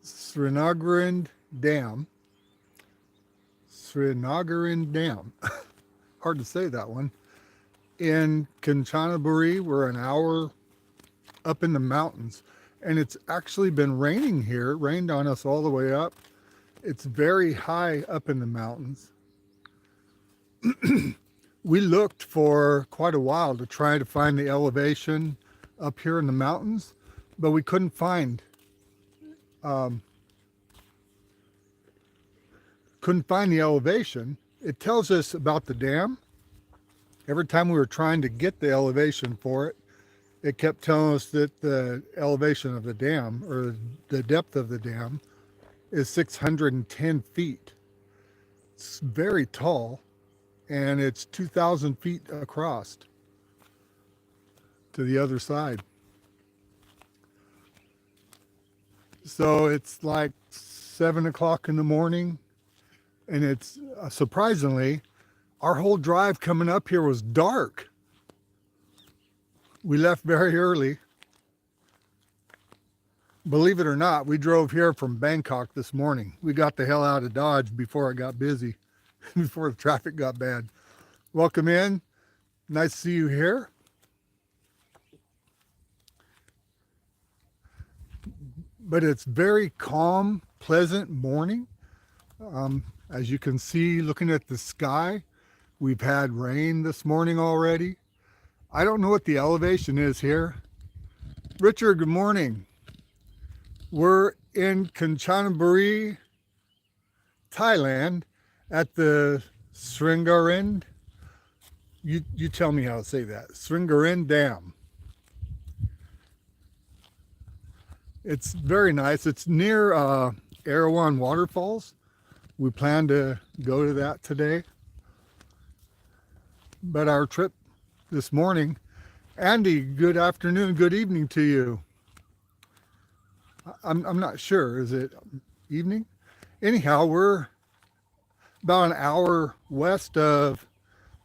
Srinagarind Dam. Srinagarind Dam. Hard to say that one. In Kanchanaburi, we're an hour up in the mountains, and it's actually been raining here, rained on us all the way up. It's very high up in the mountains. We looked for quite a while to try to find the elevation up here in the mountains, but we couldn't find the elevation. It tells us about the dam. Every time we were trying to get the elevation for it, it kept telling us that the elevation of the dam, or the depth of the dam, is 610 feet. It's very tall, and it's 2,000 feet across to the other side. So it's like 7 o'clock in the morning, and it's surprisingly, our whole drive coming up here was dark. We left very early. Believe it or not, we drove here from Bangkok this morning. We got the hell out of Dodge before it got busy, before the traffic got bad. Welcome in. Nice to see you here. But it's very calm, pleasant morning. As you can see, looking at the sky, we've had rain this morning already. I don't know what the elevation is here. Richard, good morning. We're in Kanchanaburi, Thailand, at the Srinagarind. You tell me how to say that. Srinagarind Dam. It's very nice. It's near Erawan Waterfalls. We plan to go to that today. But our trip this morning, Andy, good afternoon, good evening to you. I'm not sure, is it evening? Anyhow, we're about an hour west of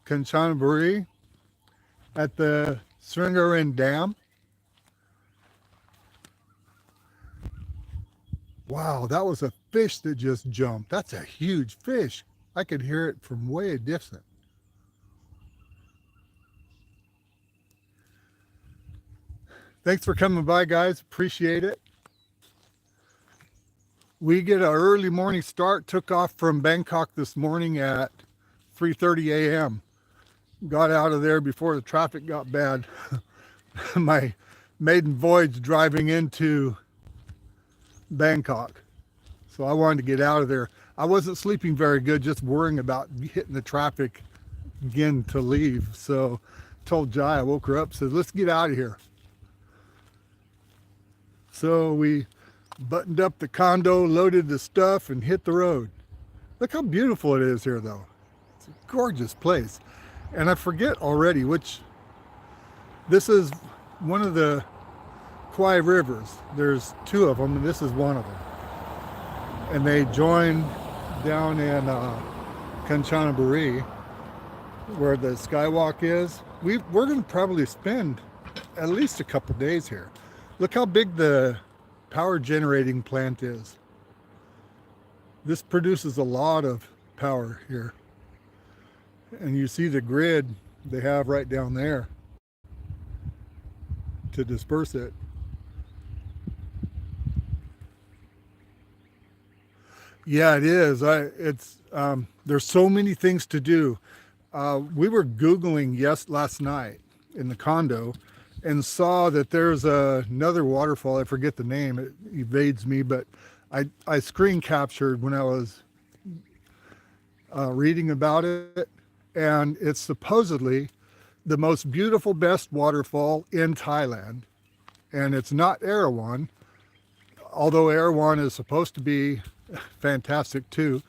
Kanchanaburi at the Srinagarind Dam. Wow, that was a fish that just jumped. That's a huge fish. I could hear it from way distant. Thanks for coming by, guys. Appreciate it. We get an early morning start. Took off from Bangkok this morning at 3:30 a.m. Got out of there before the traffic got bad. My maiden voyage driving into Bangkok. So I wanted to get out of there. I wasn't sleeping very good, just worrying about hitting the traffic again to leave. So told Jai, I woke her up, said, let's get out of here. So we buttoned up the condo, loaded the stuff, and hit the road. Look how beautiful it is here, though. It's a gorgeous place. And I forget already which, this is one of the Kwai rivers. There's two of them, and this is one of them. And they join down in Kanchanaburi, where the skywalk is. We're going to probably spend at least a couple days here. Look how big the power generating plant is. This produces a lot of power here. And you see the grid they have right down there to disperse it. Yeah, it is. There's so many things to do. We were Googling last night in the condo and saw that there's another waterfall. I forget the name. It evades me, but I screen captured when I was reading about it. And it's supposedly the most beautiful, best waterfall in Thailand. And it's not Erawan, although Erawan is supposed to be fantastic too.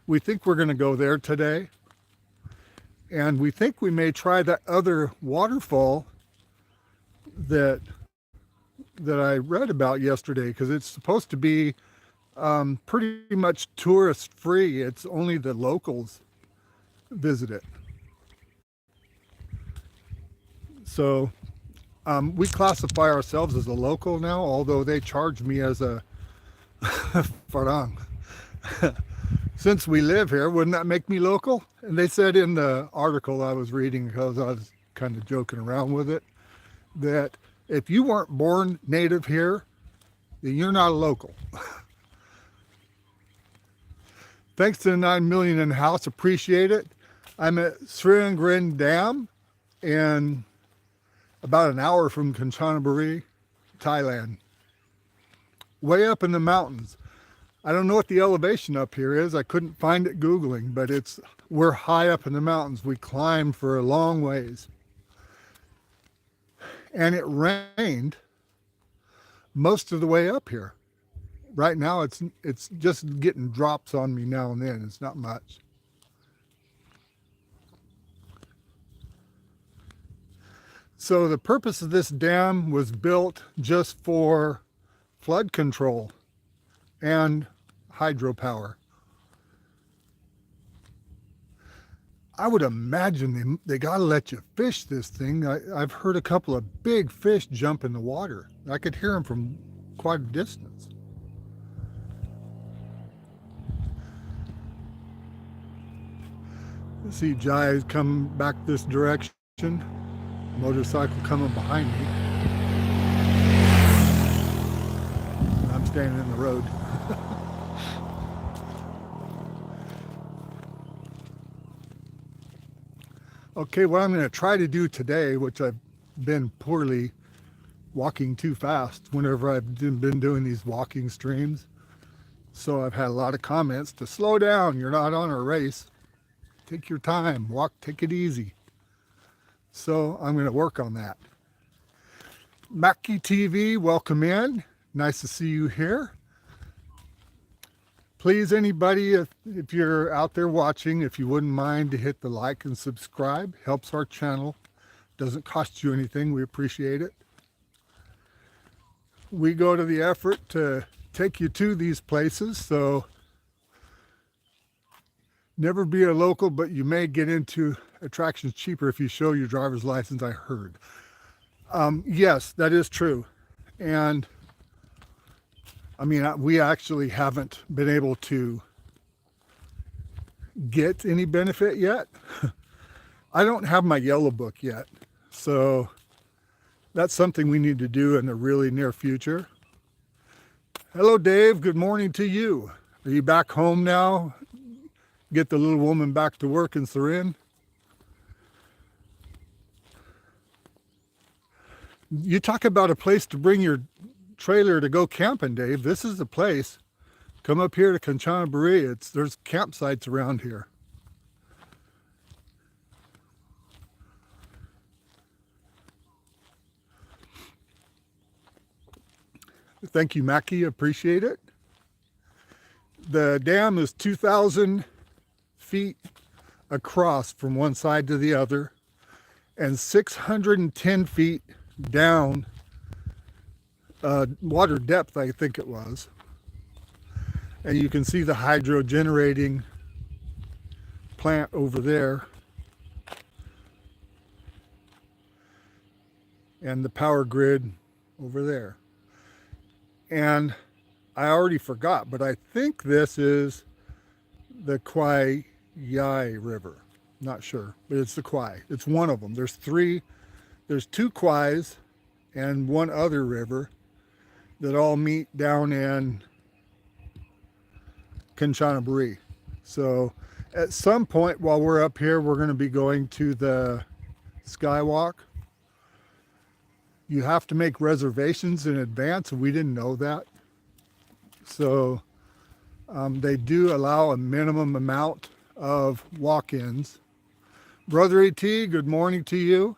We think we're going to go there today. And we think we may try that other waterfall that I read about yesterday, because it's supposed to be pretty much tourist free. It's only the locals visit it. So We classify ourselves as a local now, although they charge me as a farang. Since we live here, wouldn't that make me local? And they said in the article I was reading, because I was kind of joking around with it, that if you weren't born native here, then you're not a local. Thanks to the 9 million in the house, appreciate it. I'm at Srinagarind Dam and about an hour from Kachanaburi, Thailand. Way up in the mountains. I don't know what the elevation up here is. I couldn't find it Googling, but we're high up in the mountains. We climbed for a long ways. And it rained most of the way up here. Right now it's just getting drops on me now and then. It's not much. So the purpose of this dam was built just for flood control and hydropower. I would imagine they got to let you fish this thing. I've heard a couple of big fish jump in the water. I could hear them from quite a distance. Let's see Jai's come back this direction. Motorcycle coming behind me. I'm standing in the road. Okay, what I'm going to try to do today, which I've been poorly walking too fast whenever I've been doing these walking streams. So I've had a lot of comments to slow down. You're not on a race. Take your time. Walk, take it easy. So I'm going to work on that. Mackie TV, welcome in. Nice to see you here. Please, anybody, if you're out there watching, if you wouldn't mind to hit the like and subscribe. Helps our channel. Doesn't cost you anything. We appreciate it. We go to the effort to take you to these places, so never be a local, but you may get into attractions cheaper if you show your driver's license, I heard. Yes, that is true. And I mean, we actually haven't been able to get any benefit yet. I don't have my yellow book yet. So that's something we need to do in the really near future. Hello, Dave. Good morning to you. Are you back home now? Get the little woman back to work in Sarin? You talk about a place to bring your trailer to go camping, Dave. This is the place. Come up here to Kachanaburi. There's campsites around here. Thank you, Mackie. Appreciate it. The dam is 2,000 feet across from one side to the other and 610 feet down water depth, I think it was. And you can see the hydro generating plant over there and the power grid over there. And I already forgot, but I think this is the Kwai Yai River. Not sure, but it's the Kwai. It's one of them. There's two Kwais and one other river that all meet down in Kachanaburi. So at some point while we're up here, we're going to be going to the Skywalk. You have to make reservations in advance, and we didn't know that. So they do allow a minimum amount of walk-ins. Brother AT, good morning to you.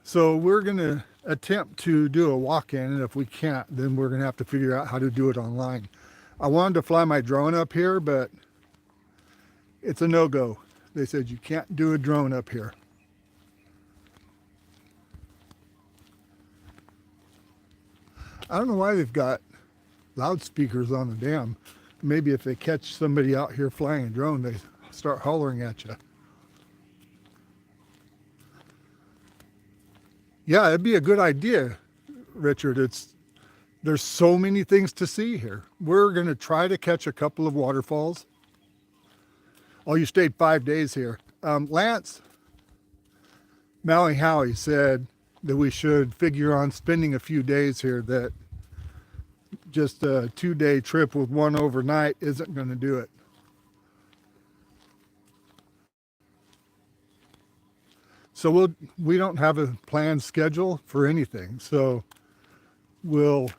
So we're going to attempt to do a walk-in, and if we can't, then we're going to have to figure out how to do it online. I wanted to fly my drone up here, but it's a no-go. They said you can't do a drone up here. I don't know why they've got loudspeakers on the dam. Maybe if they catch somebody out here flying a drone, they start hollering at you. Yeah, it'd be a good idea, Richard. There's so many things to see here. We're going to try to catch a couple of waterfalls. Oh, you stayed 5 days here. Lance Maui Howie said that we should figure on spending a few days here, that just a 2-day trip with one overnight isn't going to do it. So we don't have a planned schedule for anything. So we'll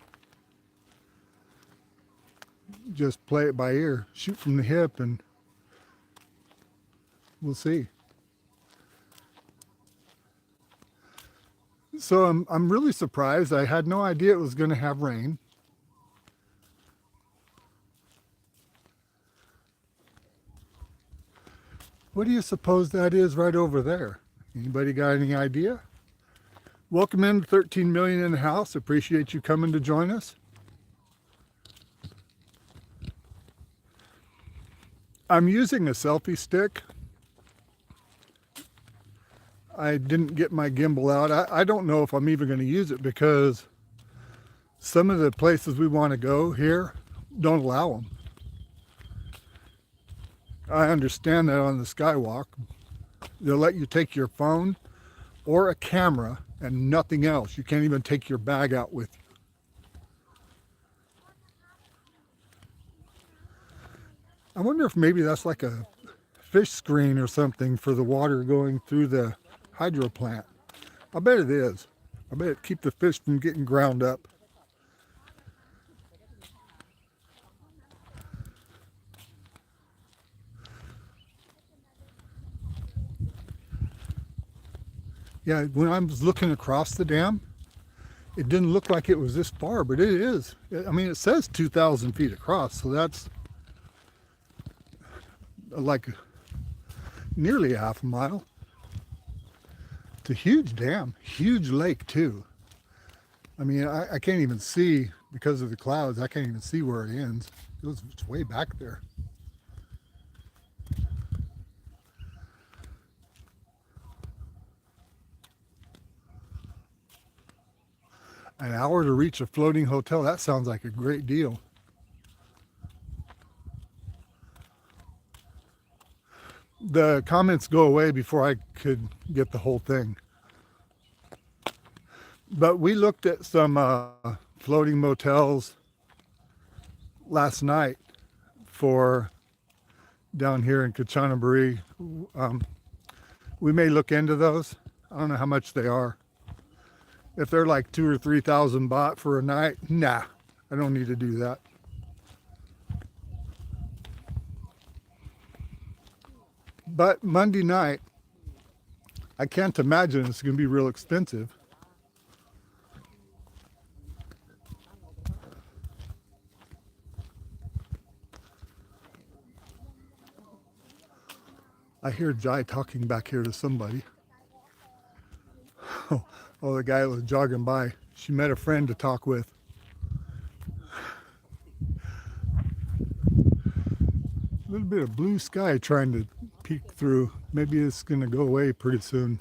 just play it by ear, shoot from the hip, and we'll see. So I'm really surprised. I had no idea it was going to have rain. What do you suppose that is right over there? Anybody got any idea? Welcome in 13 million in the house. Appreciate you coming to join us. I'm using a selfie stick. I didn't get my gimbal out. I don't know if I'm even going to use it, because some of the places we want to go here don't allow them. I understand that on the skywalk, they'll let you take your phone or a camera and nothing else. You can't even take your bag out with you. I wonder if maybe that's like a fish screen or something for the water going through the hydro plant. I bet it is. I bet it keeps the fish from getting ground up. Yeah, when I was looking across the dam, it didn't look like it was this far, but it is. I mean, it says 2,000 feet across, so that's like nearly half a mile. It's a huge dam, huge lake too. I mean, I can't even see, because of the clouds, I can't even see where it ends. It's way back there. An hour to reach a floating hotel, that sounds like a great deal. The comments go away before I could get the whole thing. But we looked at some floating motels last night for down here in Kachanaburi. We may look into those. I don't know how much they are. If they're like 2,000 or 3,000 baht for a night, nah, I don't need to do that. But Monday night, I can't imagine it's going to be real expensive. I hear Jai talking back here to somebody. Oh, the guy that was jogging by. She met a friend to talk with. A little bit of blue sky trying to peek through. Maybe it's going to go away pretty soon.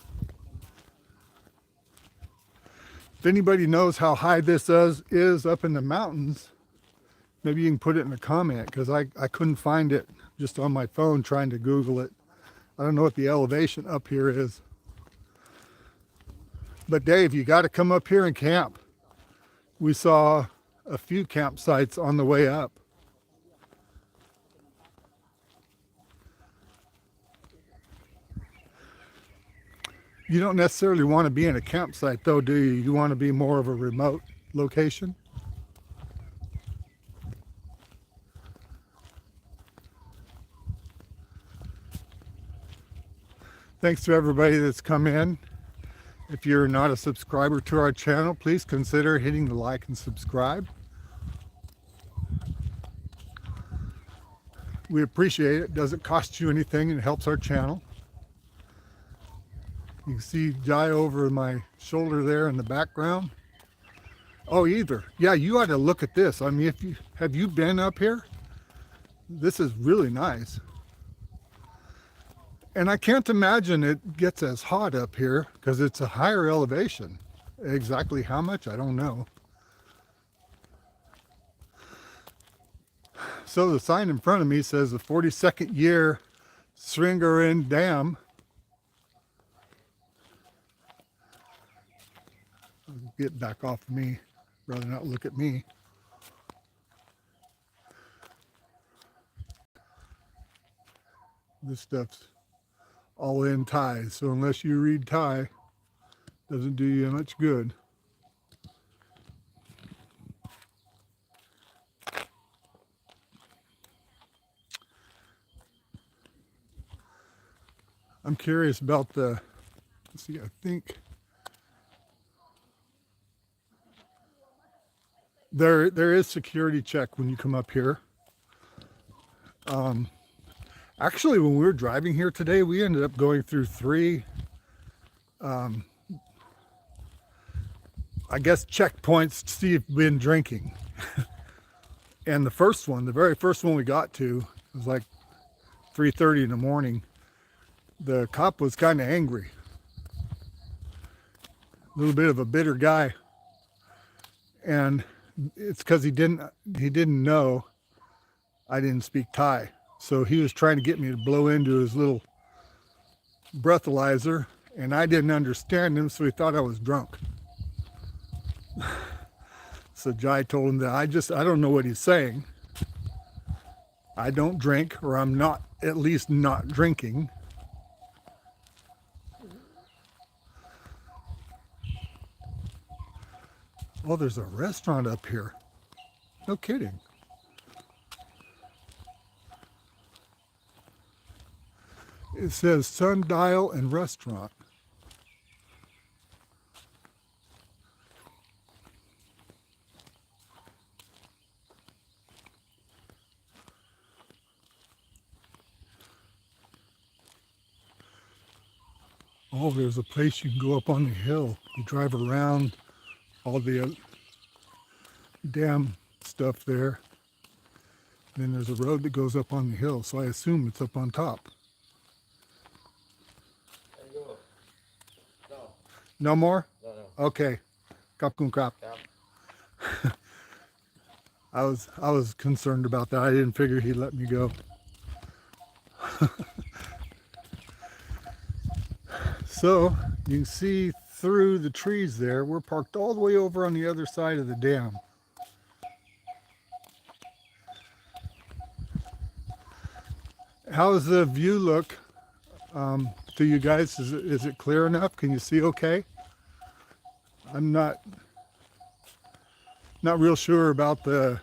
If anybody knows how high this is up in the mountains, maybe you can put it in a comment, because I couldn't find it just on my phone trying to Google it. I don't know what the elevation up here is. But Dave, you got to come up here and camp. We saw a few campsites on the way up. You don't necessarily want to be in a campsite though, do you? You want to be more of a remote location? Thanks to everybody that's come in. If you're not a subscriber to our channel, please consider hitting the like and subscribe. We appreciate it. It doesn't cost you anything and it helps our channel. You can see Jai over my shoulder there in the background. Oh, either. Yeah, you ought to look at this. I mean, have you been up here? This is really nice. And I can't imagine it gets as hot up here because it's a higher elevation. Exactly how much, I don't know. So the sign in front of me says the 42nd year Srinagarind Dam. Get back off of me, rather not look at me. This stuff's all in Thai, so unless you read Thai, doesn't do you much good. I'm curious about the, let's see, I think there is security check when you come up here. Actually, when we were driving here today, we ended up going through three, I guess, checkpoints to see if we've been drinking. And the first one, the very first one we got to, was like 3:30 in the morning. The cop was kind of angry. A little bit of a bitter guy. And it's because he didn't know I didn't speak Thai. So he was trying to get me to blow into his little breathalyzer, and I didn't understand him, so he thought I was drunk. So Jai told him that I don't know what he's saying. I don't drink, or I'm not, at least not drinking. Oh, there's a restaurant up here. No kidding. It says Sundial and Restaurant. Oh, there's a place you can go up on the hill. You drive around all the dam stuff there. Then there's a road that goes up on the hill, so I assume it's up on top. No more? No. Okay. Kap kun kap. I was concerned about that. I didn't figure he'd let me go. So you can see through the trees there. We're parked all the way over on the other side of the dam. How does the view look to you guys? Is it clear enough? Can you see okay? I'm not real sure about the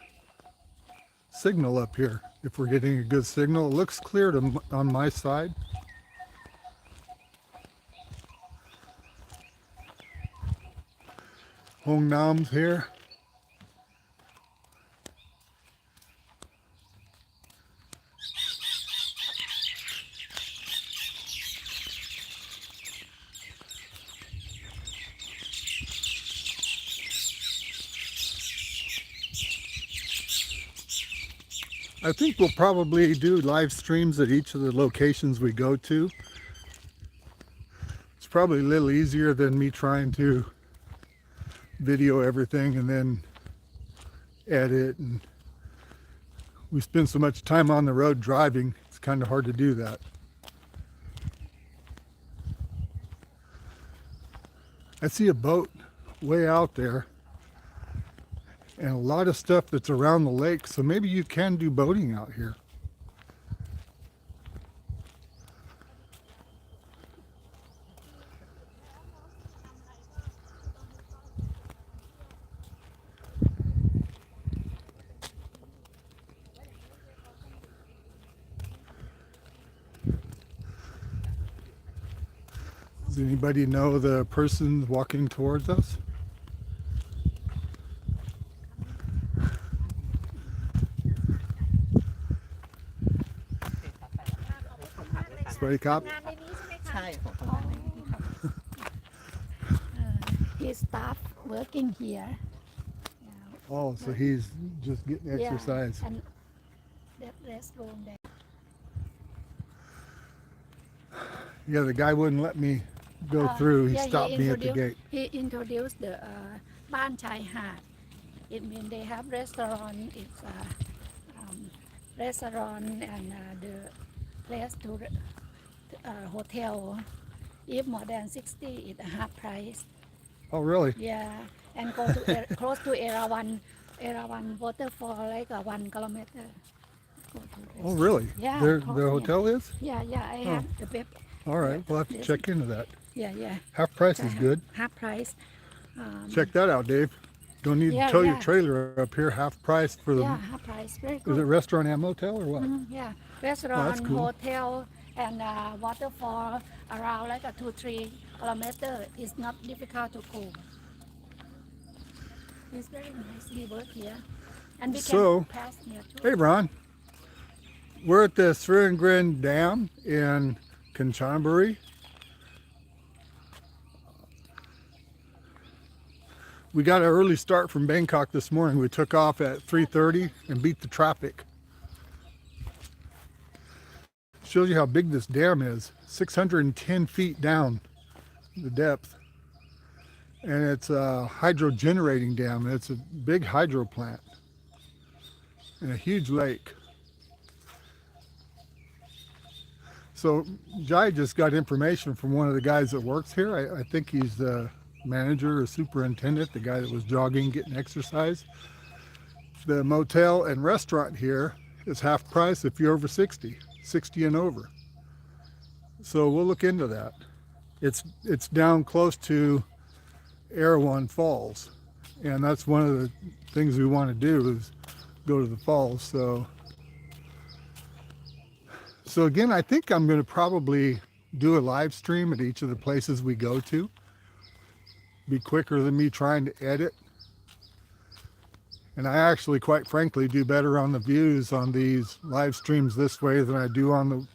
signal up here, if we're getting a good signal. It looks clear on my side. Hong Nam's here. I think we'll probably do live streams at each of the locations we go to. It's probably a little easier than me trying to video everything and then edit, and we spend so much time on the road driving, it's kind of hard to do that. I see a boat way out there and a lot of stuff that's around the lake, so maybe you can do boating out here. Does anybody know the person walking towards us? Sweaty cop? ใช่ผมทำงานในนี้ครับ His staff working here. Oh, so he's just getting exercise. Yeah, and that restroom there. Yeah, the guy wouldn't let me go through. He Yeah, stopped me at the gate. he introduced the Ban Chai Hat. It means they have restaurant. It's restaurant and the place to hotel. If more than 60, it's a half price. Oh, really? Yeah, and go to close to Erawan waterfall like 1 kilometer. Go to Oh, really? Yeah, Their yeah. hotel is? Yeah, I have the web. All right. We'll have to check into that. Yeah. Half price is good. Half price. Check that out, Dave. Don't need to tow your Yeah. trailer up here. Half price for the. Yeah, half price. Very Is good. it restaurant and motel or what? Yeah, restaurant, cool. hotel, and waterfall around like a 2-3 kilometer. It's not difficult to go. It's very nice. We work here, and we So, can pass here too. Hey, Ron. We're at the Srinagarind Dam in Kachanaburi. We got an early start from Bangkok this morning. We took off at 3:30 and beat the traffic. Shows you how big this dam is. 610 feet down the depth. And it's a hydro generating dam. It's a big hydro plant and a huge lake. So Jai just got information from one of the guys that works here. I think he's the manager or superintendent, the guy that was jogging, getting exercise. The motel and restaurant here is half price if you're over 60 and over. So we'll look into that. It's down close to Erawan Falls, and that's one of the things we want to do is go to the falls. So again, I think I'm going to probably do a live stream at each of the places we go to. Be quicker than me trying to edit. And I actually, quite frankly, do better on the views on these live streams this way than I do on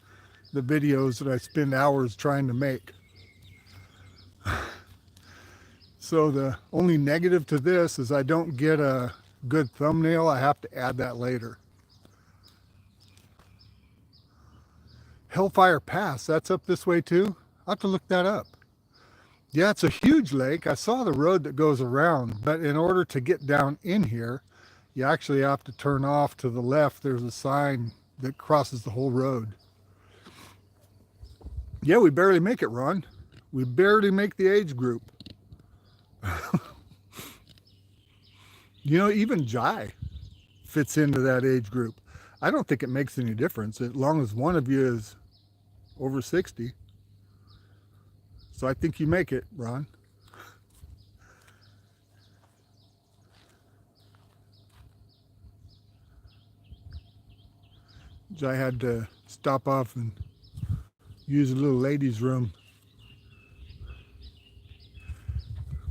the videos that I spend hours trying to make. So the only negative to this is I don't get a good thumbnail. I have to add that later. Hellfire Pass, that's up this way too? I'll have to look that up. Yeah, it's a huge lake. I saw the road that goes around, but in order to get down in here, you actually have to turn off to the left. There's a sign that crosses the whole road. Yeah, we barely make it, Ron. We barely make the age group. You know, even Jai fits into that age group. I don't think it makes any difference as long as one of you is over 60. So I think you make it, Ron. I had to stop off and use a little ladies' room.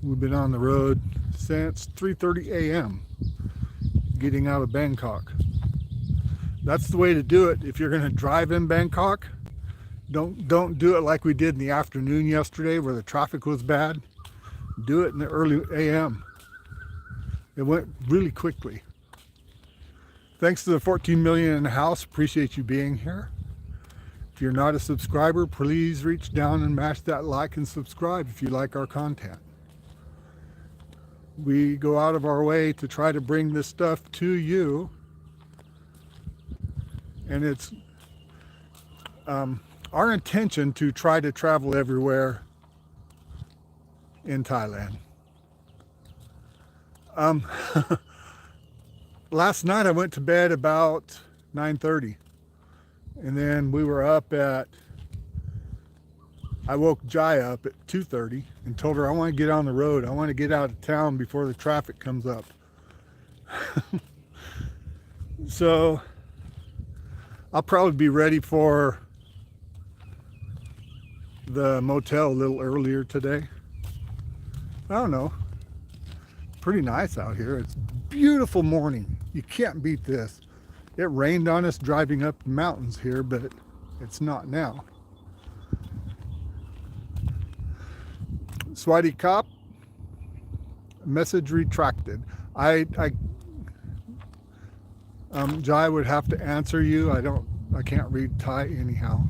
We've been on the road since 3:30 a.m. getting out of Bangkok. That's the way to do it. If you're going to drive in Bangkok, don't do it like we did in the afternoon yesterday where the traffic was bad. Do it in the early a.m. It went really quickly. Thanks to the 14 million in the house. Appreciate you being here. If you're not a subscriber, please reach down and mash that like and subscribe if you like our content. We go out of our way to try to bring this stuff to you. And it's our intention to try to travel everywhere in Thailand. Last night I went to bed about 9:30, and then we were up at, I woke Jai up at 2:30 and told her I want to get on the road. I want to get out of town before the traffic comes up. So I'll probably be ready for the motel a little earlier today. I don't know. Pretty nice out here. It's a beautiful morning. You can't beat this. It rained on us driving up the mountains here, but it's not now. Swati Kop, message retracted. Jai would have to answer you. I can't read Thai anyhow.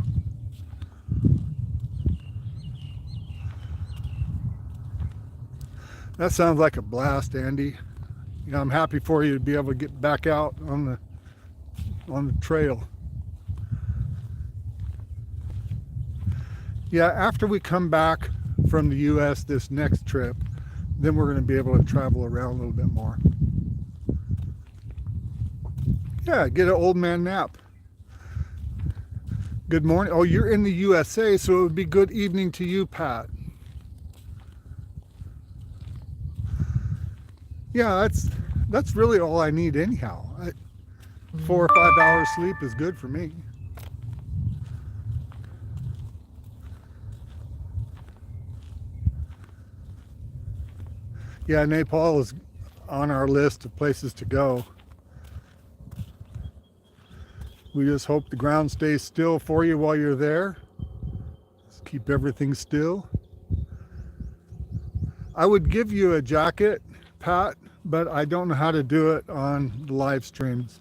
That sounds like a blast, Andy. You know, I'm happy for you to be able to get back out on the trail. Yeah, after we come back from the US this next trip, then we're going to be able to travel around a little bit more. Yeah, get an old man nap. Good morning. Oh, you're in the USA, so it would be good evening to you, Pat. Yeah, that's really all I need anyhow. 4 or 5 hours sleep is good for me. Yeah, Nepal is on our list of places to go. We just hope the ground stays still for you while you're there. Just keep everything still. I would give you a jacket, Pat, but I don't know how to do it on the live streams.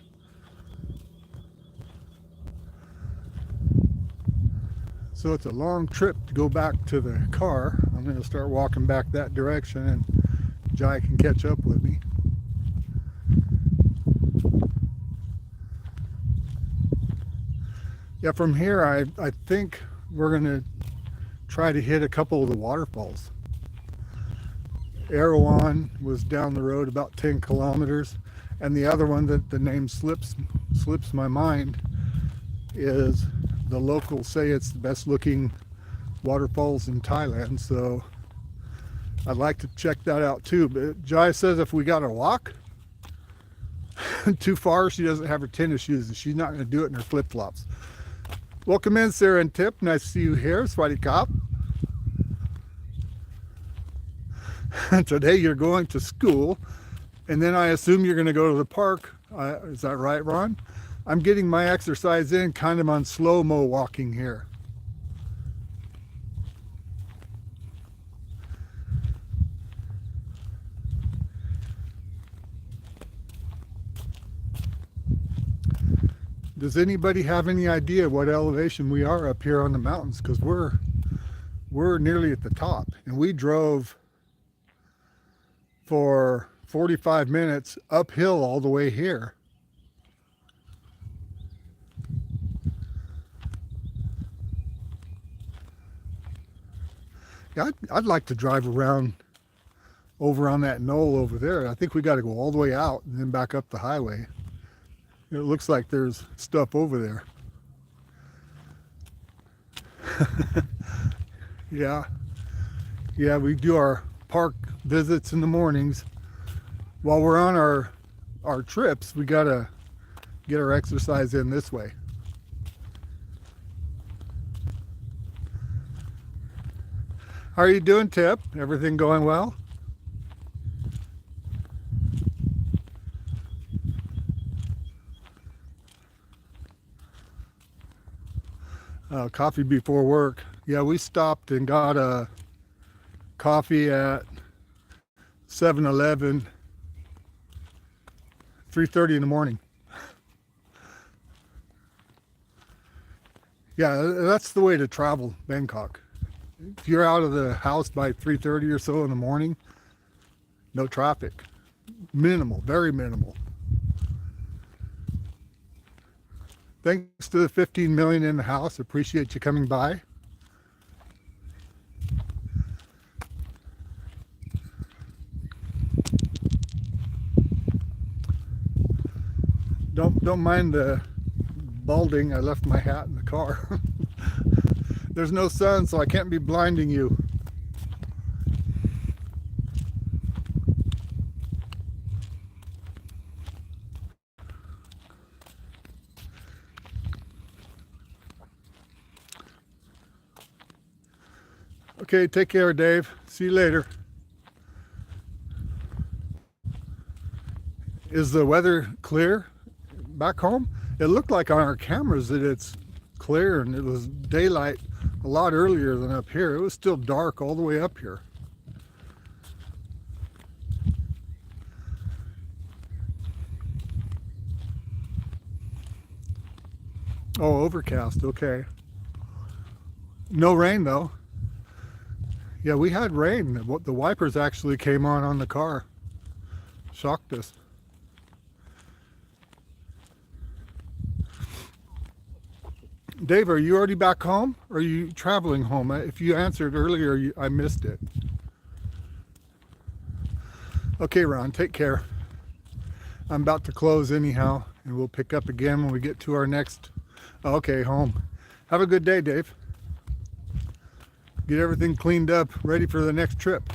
So it's a long trip to go back to the car. I'm going to start walking back that direction and Jai can catch up with me. Yeah, from here I think we're going to try to hit a couple of the waterfalls. Erewhon was down the road about 10 kilometers, and the other one that the name slips my mind is the locals say it's the best looking waterfalls in Thailand, so I'd like to check that out too. But Jai says if we gotta walk too far, she doesn't have her tennis shoes and she's not going to do it in her flip-flops. Welcome in, Sarah and Tip. Nice to see you here. Swadee Kop. Today you're going to school, and then I assume you're going to go to the park. Is that right, Ron? I'm getting my exercise in, kind of on slow-mo walking here. Does anybody have any idea what elevation we are up here on the mountains? Because we're nearly at the top, and we drove for 45 minutes uphill all the way here. Yeah, I'd like to drive around over on that knoll over there. I think we got to go all the way out and then back up the highway. It looks like there's stuff over there. Yeah, we do our park visits in the mornings. While we're on our trips, we gotta get our exercise in this way. How are you doing, Tip? Everything going well? Coffee before work. Yeah, we stopped and got a coffee at 7-Eleven, 3:30 in the morning. Yeah, that's the way to travel Bangkok. If you're out of the house by 3:30 or so in the morning, no traffic. Minimal, very minimal. Thanks to the 15 million in the house. Appreciate you coming by. Don't mind the balding. I left my hat in the car. There's no sun, so I can't be blinding you. Okay, take care, Dave. See you later. Is the weather clear back home? It looked like on our cameras that it's clear and it was daylight a lot earlier than up here. It was still dark all the way up here. Oh, overcast, okay. No rain though. Yeah, we had rain. The wipers actually came on the car. Shocked us. Dave, are you already back home? Or are you traveling home? If you answered earlier, I missed it. Okay, Ron, take care. I'm about to close anyhow, and we'll pick up again when we get to our next, okay, home. Have a good day, Dave. Get everything cleaned up, ready for the next trip.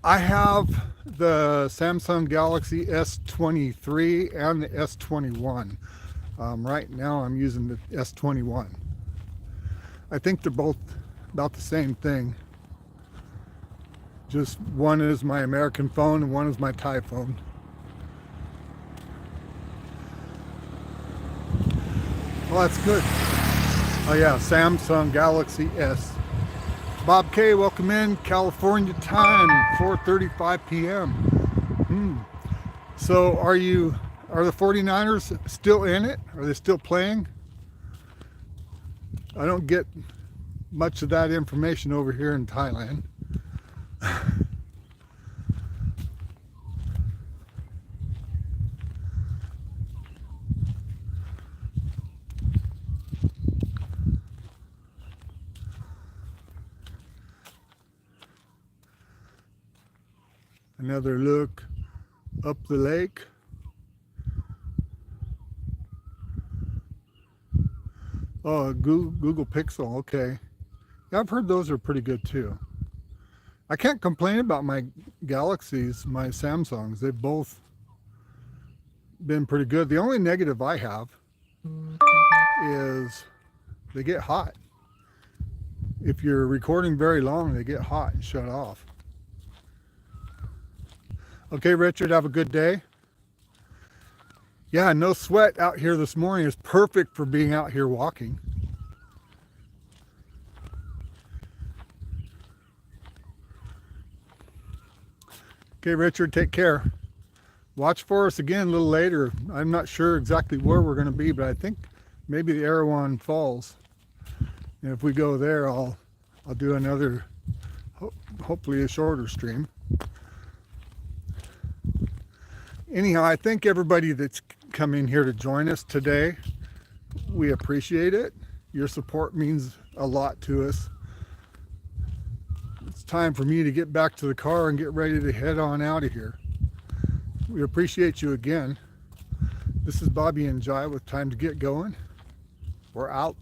I have the Samsung Galaxy S23 and the S21. Right now I'm using the S21. I think they're both about the same thing. Just one is my American phone and one is my Thai phone. Well, that's good. Oh yeah, Samsung Galaxy S. Bob K, welcome in. California time, 4:35 p.m. So are the 49ers still in it? Are they still playing? I don't get much of that information over here in Thailand. Another look up the lake. Oh, Google Pixel, okay. Yeah, I've heard those are pretty good too. I can't complain about my Galaxies, my Samsungs. They've both been pretty good. The only negative I have is they get hot. If you're recording very long, they get hot and shut off. Okay, Richard, have a good day. Yeah, no sweat out here this morning is perfect for being out here walking. Okay, Richard, take care. Watch for us again a little later. I'm not sure exactly where we're going to be, but I think maybe the Erewhon Falls. And if we go there, I'll do another, hopefully a shorter stream. Anyhow, I thank everybody that's come in here to join us today. We appreciate it. Your support means a lot to us. It's time for me to get back to the car and get ready to head on out of here. We appreciate you again. This is Bobby and Jai with Time to Get Going. We're out.